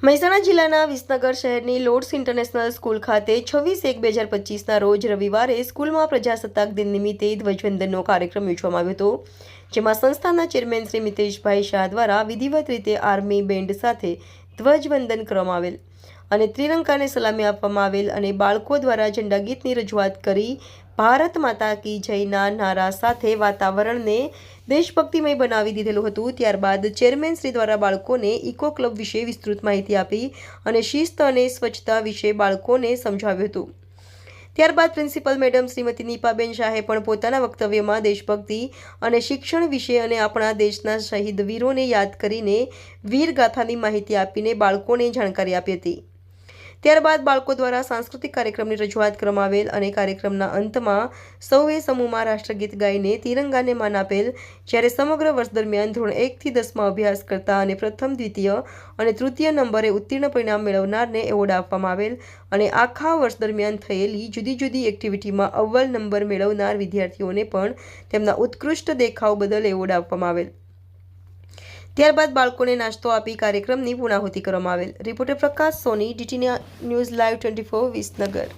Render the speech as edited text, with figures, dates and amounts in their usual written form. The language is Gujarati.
મહેસાણા જિલ્લાના વિસનગર શહેરની લોર્ડ્સ ઇન્ટરનેશનલ સ્કૂલ ખાતે 26/1/2025ના રોજ રવિવારે સ્કૂલમાં પ્રજાસત્તાક દિન નિમિત્તે ધ્વજવંદનનો કાર્યક્રમ યોજવામાં આવ્યો હતો, જેમાં સંસ્થાના ચેરમેન શ્રી મિતેશભાઈ શાહ દ્વારા વિધિવત રીતે આર્મી બેન્ડ સાથે ધ્વજવંદન કરવામાં આવેલ અને ત્રિરંગાને સલામી આપવામાં આવેલ અને બાળકો દ્વારા ઝંડા ગીતની રજૂઆત કરી ભારત માતા કી જયના નારા સાથે વાતાવરણને દેશભક્તિમય બનાવી દીધેલું હતું। ત્યારબાદ ચેરમેન શ્રી દ્વારા બાળકોને ઇકો ક્લબ વિશે વિસ્તૃત માહિતી આપી અને શિસ્ત અને સ્વચ્છતા વિશે બાળકોને સમજાવ્યું હતું। ત્યારબાદ પ્રિન્સિપલ મેડમ શ્રીમતી નીપાબેન શાહે પણ પોતાના વક્તવ્યમાં દેશભક્તિ અને શિક્ષણ વિશે અને આપણા દેશના શહીદ વીરોને યાદ કરીને વીરગાથાની માહિતી આપીને બાળકોને જાણકારી આપી હતી। ત્યારબાદ બાળકો દ્વારા સાંસ્કૃતિક કાર્યક્રમની રજૂઆત કરવામાં આવેલ અને કાર્યક્રમના અંતમાં સૌએ સમૂહમાં રાષ્ટ્રગીત ગાઈને તિરંગાને માન આપેલ, જ્યારે સમગ્ર વર્ષ દરમિયાન ધોરણ 1 થી 10માં અભ્યાસ કરતા અને પ્રથમ, દ્વિતીય અને તૃતીય નંબરે ઉત્તીર્ણ પરિણામ મેળવનારને એવોર્ડ આપવામાં આવેલ અને આખા વર્ષ દરમિયાન થયેલી જુદી જુદી એક્ટિવિટીમાં અવ્વલ નંબર મેળવનાર વિદ્યાર્થીઓને પણ તેમના ઉત્કૃષ્ટ દેખાવ બદલ એવોર્ડ આપવામાં આવેલ। ત્યારબાદ બાળકોને નાસ્તો આપી કાર્યક્રમની પૂર્ણાહુતિ કરવામાં આવેલ। રિપોર્ટર પ્રકાશ સોની, DT ન્યૂઝ લાઈવ 24, વિસનગર।